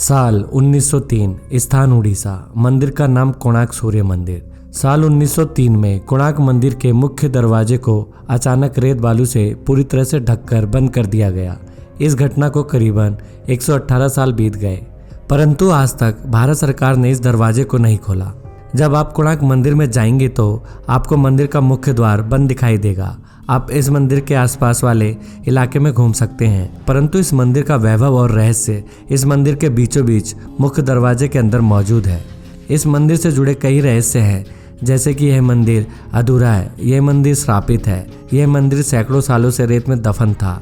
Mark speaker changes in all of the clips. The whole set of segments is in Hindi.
Speaker 1: साल 1903, स्थान उड़ीसा। मंदिर का नाम कोणार्क सूर्य मंदिर। साल 1903 में कोणार्क मंदिर के मुख्य दरवाजे को अचानक रेत बालू से पूरी तरह से ढककर बंद कर दिया गया। इस घटना को करीबन 118 साल बीत गए, परंतु आज तक भारत सरकार ने इस दरवाजे को नहीं खोला। जब आप कोणार्क मंदिर में जाएंगे तो आपको मंदिर का मुख्य द्वार बंद दिखाई देगा। आप इस मंदिर के आसपास वाले इलाके में घूम सकते हैं, परंतु इस मंदिर का वैभव और रहस्य इस मंदिर के बीचों बीच मुख्य दरवाजे के अंदर मौजूद है। इस मंदिर से जुड़े कई रहस्य हैं, जैसे कि यह मंदिर अधूरा है, यह मंदिर श्रापित है, यह मंदिर सैकड़ों सालों से रेत में दफन था,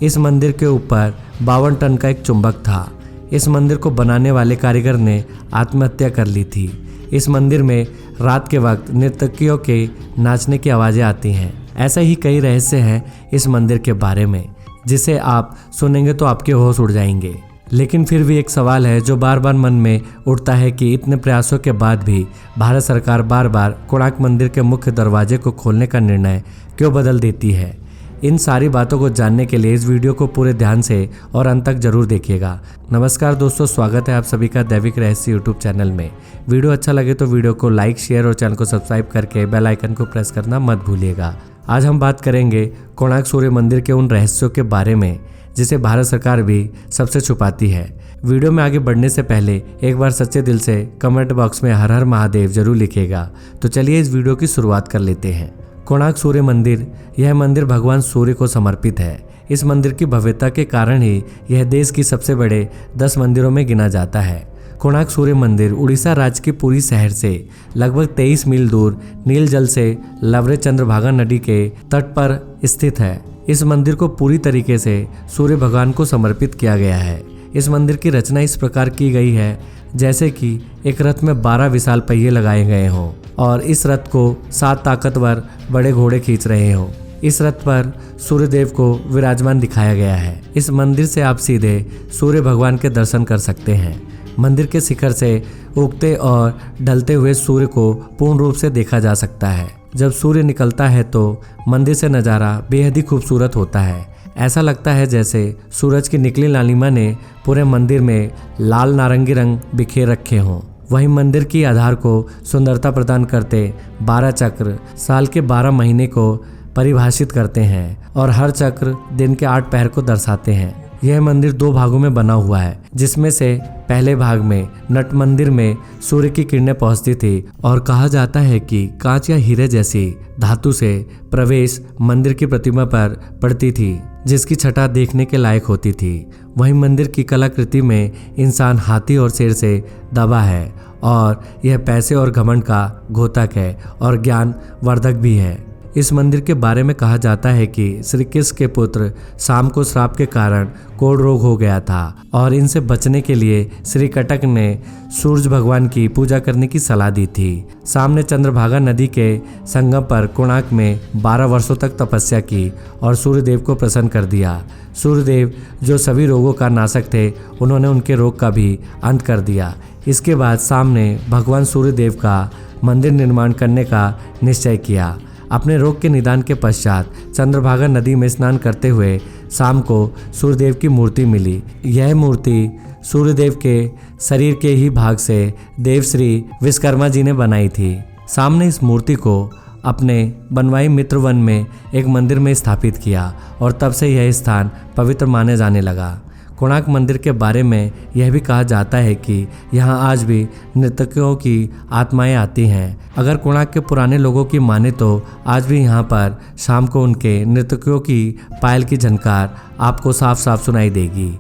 Speaker 1: इस मंदिर के ऊपर 52 टन का एक चुंबक था, इस मंदिर को बनाने वाले कारीगर ने आत्महत्या कर ली थी, इस मंदिर में रात के वक्त नर्तकियों के नाचने की आवाज़ें आती हैं। ऐसे ही कई रहस्य हैं इस मंदिर के बारे में, जिसे आप सुनेंगे तो आपके होश उड़ जाएंगे। लेकिन फिर भी एक सवाल है जो बार बार मन में उठता है कि इतने प्रयासों के बाद भी भारत सरकार बार बार कोणार्क मंदिर के मुख्य दरवाजे को खोलने का निर्णय क्यों बदल देती है। इन सारी बातों को जानने के लिए इस वीडियो को पूरे ध्यान से और अंत तक जरूर देखिएगा। नमस्कार दोस्तों, स्वागत है आप सभी का दैविक रहस्य यूट्यूब चैनल में। वीडियो अच्छा लगे तो वीडियो को लाइक, शेयर और चैनल को सब्सक्राइब करके बेल आइकन को प्रेस करना मत भूलिएगा। आज हम बात करेंगे कोणार्क सूर्य मंदिर के उन रहस्यों के बारे में जिसे भारत सरकार भी सबसे छुपाती है। वीडियो में आगे बढ़ने से पहले एक बार सच्चे दिल से कमेंट बॉक्स में हर हर महादेव जरूर लिखिएगा। तो चलिए इस वीडियो की शुरुआत कर लेते हैं। कोणार्क सूर्य मंदिर, यह मंदिर भगवान सूर्य को समर्पित है। इस मंदिर की भव्यता के कारण ही यह देश की सबसे बड़े 10 मंदिरों में गिना जाता है। कोणार्क सूर्य मंदिर उड़ीसा राज्य के पुरी शहर से लगभग 23 मील दूर नील जल से लवरे चंद्रभागा नदी के तट पर स्थित है। इस मंदिर को पूरी तरीके से सूर्य भगवान को समर्पित किया गया है। इस मंदिर की रचना इस प्रकार की गई है जैसे कि एक रथ में 12 विशाल पहिए लगाए गए हों और इस रथ को 7 ताकतवर बड़े घोड़े खींच रहे हों। इस रथ पर सूर्यदेव को विराजमान दिखाया गया है। इस मंदिर से आप सीधे सूर्य भगवान के दर्शन कर सकते हैं। मंदिर के शिखर से उगते और ढलते हुए सूर्य को पूर्ण रूप से देखा जा सकता है। जब सूर्य निकलता है तो मंदिर से नज़ारा बेहद ही खूबसूरत होता है। ऐसा लगता है जैसे सूरज की निकली लालिमा ने पूरे मंदिर में लाल नारंगी रंग बिखेर रखे हों। वहीं मंदिर की आधार को सुंदरता प्रदान करते 12 चक्र साल के 12 महीने को परिभाषित करते हैं और हर चक्र दिन के 8 पहर को दर्शाते हैं। यह मंदिर 2 भागों में बना हुआ है, जिसमें से पहले भाग में नट मंदिर में सूर्य की किरणें पहुंचती थी और कहा जाता है कि कांच या हीरे जैसी धातु से प्रवेश मंदिर की प्रतिमा पर पड़ती थी, जिसकी छटा देखने के लायक होती थी। वहीं मंदिर की कलाकृति में इंसान हाथी और शेर से दबा है और यह पैसे और घमंड का घोतक है और ज्ञान वर्धक भी है। इस मंदिर के बारे में कहा जाता है कि श्री कृष्ण के पुत्र शाम को श्राप के कारण कोढ़ रोग हो गया था और इनसे बचने के लिए श्री कटक ने सूर्य भगवान की पूजा करने की सलाह दी थी। शाम ने चंद्रभागा नदी के संगम पर कोणार्क में 12 वर्षों तक तपस्या की और सूर्यदेव को प्रसन्न कर दिया। सूर्यदेव जो सभी रोगों का नाशक थे, उन्होंने उनके रोग का भी अंत कर दिया। इसके बाद शाम ने भगवान सूर्यदेव का मंदिर निर्माण करने का निश्चय किया। अपने रोग के निदान के पश्चात चंद्रभागा नदी में स्नान करते हुए शाम को सूर्यदेव की मूर्ति मिली। यह मूर्ति सूर्यदेव के शरीर के ही भाग से देवश्री विश्वकर्मा जी ने बनाई थी। शाम ने इस मूर्ति को अपने बनवाई मित्रवन में एक मंदिर में स्थापित किया और तब से यह स्थान पवित्र माने जाने लगा। कोणार्क मंदिर के बारे में यह भी कहा जाता है कि यहाँ आज भी नर्तकियों की आत्माएं आती हैं। अगर कोणार्क के पुराने लोगों की माने तो आज भी यहाँ पर शाम को उनके नर्तकियों की पायल की झनकार आपको साफ साफ सुनाई देगी,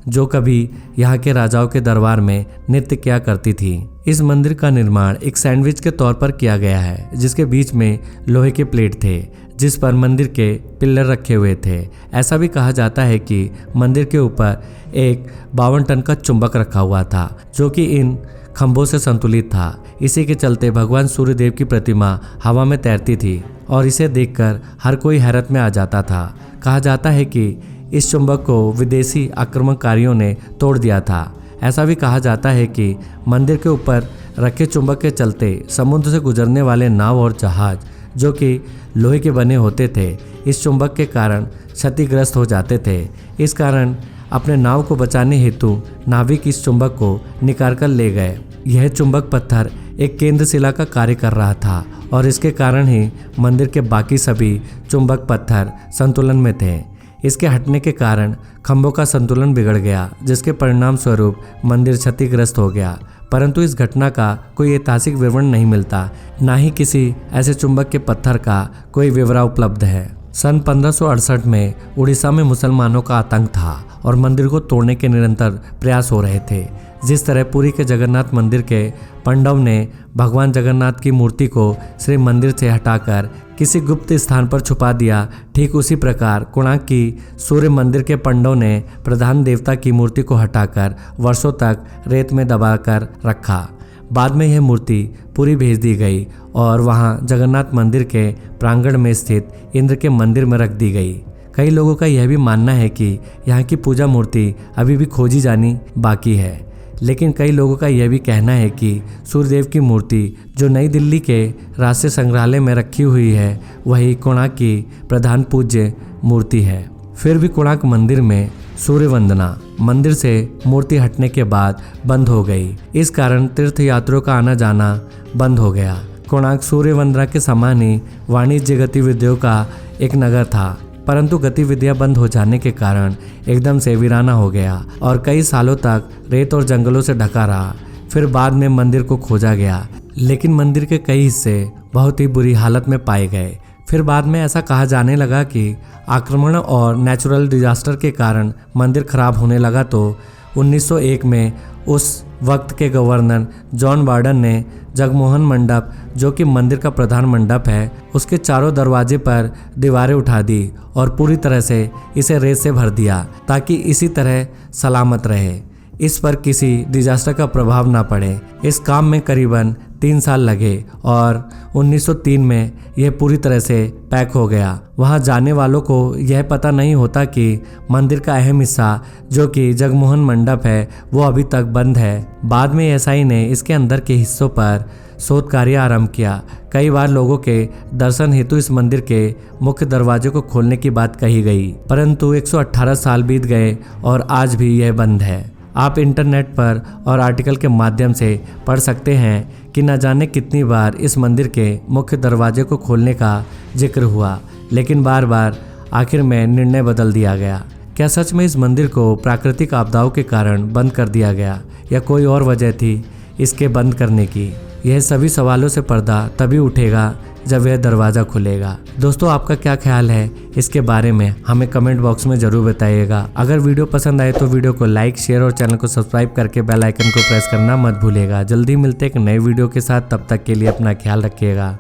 Speaker 1: जो कभी यहाँ के राजाओं के दरबार में नृत्य किया करती थी। इस मंदिर का निर्माण एक सैंडविच के तौर पर किया गया है, जिसके बीच में लोहे के प्लेट थे जिस पर मंदिर के पिलर रखे हुए थे। ऐसा भी कहा जाता है कि मंदिर के ऊपर एक 52 टन का चुंबक रखा हुआ था, जो कि इन खंभों से संतुलित था। इसी के चलते भगवान सूर्यदेव की प्रतिमा हवा में तैरती थी और इसे देखकर हर कोई हैरत में आ जाता था। कहा जाता है कि इस चुंबक को विदेशी आक्रमणकारियों ने तोड़ दिया था। ऐसा भी कहा जाता है कि मंदिर के ऊपर रखे चुंबक के चलते समुद्र से गुजरने वाले नाव और जहाज, जो कि लोहे के बने होते थे, इस चुंबक के कारण क्षतिग्रस्त हो जाते थे। इस कारण अपने नाव को बचाने हेतु नाविक इस चुंबक को निकाल कर ले गए। यह चुंबक पत्थर एक केंद्र शिला का कार्य कर रहा था और इसके कारण ही मंदिर के बाकी सभी चुंबक पत्थर संतुलन में थे। इसके हटने के कारण खंभों का संतुलन बिगड़ गया, जिसके परिणाम स्वरूप मंदिर क्षतिग्रस्त हो गया। परंतु इस घटना का कोई ऐतिहासिक विवरण नहीं मिलता, ना ही किसी ऐसे चुंबक के पत्थर का कोई विवरण उपलब्ध है। सन 1568 में उड़ीसा में मुसलमानों का आतंक था और मंदिर को तोड़ने के निरंतर प्रयास हो रहे थे। जिस तरह पुरी के जगन्नाथ मंदिर के पंडव ने भगवान जगन्नाथ की मूर्ति को श्री मंदिर से हटाकर किसी गुप्त स्थान पर छुपा दिया, ठीक उसी प्रकार कोणार्क की सूर्य मंदिर के पंडव ने प्रधान देवता की मूर्ति को हटाकर वर्षों तक रेत में दबाकर रखा। बाद में यह मूर्ति पुरी भेज दी गई और वहां जगन्नाथ मंदिर के प्रांगण में स्थित इंद्र के मंदिर में रख दी गई। कई लोगों का यह भी मानना है कि यहाँ की पूजा मूर्ति अभी भी खोजी जानी बाकी है, लेकिन कई लोगों का यह भी कहना है कि सूर्यदेव की मूर्ति जो नई दिल्ली के राष्ट्रीय संग्रहालय में रखी हुई है वही कोणार्क की प्रधान पूज्य मूर्ति है। फिर भी कोणार्क मंदिर में सूर्य वंदना मंदिर से मूर्ति हटने के बाद बंद हो गई। इस कारण तीर्थयात्रियों का आना जाना बंद हो गया। कोणार्क सूर्य वंदना के समान ही वाणिज्य गतिविधियों का एक नगर था, परंतु गतिविधियां बंद हो जाने के कारण एकदम से वीराना हो गया और कई सालों तक रेत और जंगलों से ढका रहा। फिर बाद में मंदिर को खोजा गया, लेकिन मंदिर के कई हिस्से बहुत ही बुरी हालत में पाए गए। फिर बाद में ऐसा कहा जाने लगा कि आक्रमण और नेचुरल डिजास्टर के कारण मंदिर खराब होने लगा, तो 1901 में उस वक्त के गवर्नर जॉन बार्डन ने जगमोहन मंडप, जो कि मंदिर का प्रधान मंडप है, उसके चारों दरवाजे पर दीवारें उठा दी और पूरी तरह से इसे रेत से भर दिया ताकि इसी तरह सलामत रहे, इस पर किसी डिजास्टर का प्रभाव ना पड़े। इस काम में करीबन 3 साल लगे और 1903 में यह पूरी तरह से पैक हो गया। वहां जाने वालों को यह पता नहीं होता कि मंदिर का अहम हिस्सा, जो कि जगमोहन मंडप है, वो अभी तक बंद है। बाद में एसआई ने इसके अंदर के हिस्सों पर शोध कार्य आरंभ किया। कई बार लोगों के दर्शन हेतु इस मंदिर के मुख्य दरवाजे को खोलने की बात कही गई, परंतु 118 साल बीत गए और आज भी यह बंद है। आप इंटरनेट पर और आर्टिकल के माध्यम से पढ़ सकते हैं कि न जाने कितनी बार इस मंदिर के मुख्य दरवाजे को खोलने का जिक्र हुआ, लेकिन बार बार आखिर में निर्णय बदल दिया गया। क्या सच में इस मंदिर को प्राकृतिक आपदाओं के कारण बंद कर दिया गया या कोई और वजह थी इसके बंद करने की? यह सभी सवालों से पर्दा तभी उठेगा जब यह दरवाज़ा खुलेगा। दोस्तों, आपका क्या ख्याल है इसके बारे में हमें कमेंट बॉक्स में ज़रूर बताइएगा। अगर वीडियो पसंद आए तो वीडियो को लाइक, शेयर और चैनल को सब्सक्राइब करके बेल आइकन को प्रेस करना मत भूलिएगा। जल्दी मिलते एक नए वीडियो के साथ, तब तक के लिए अपना ख्याल रखिएगा।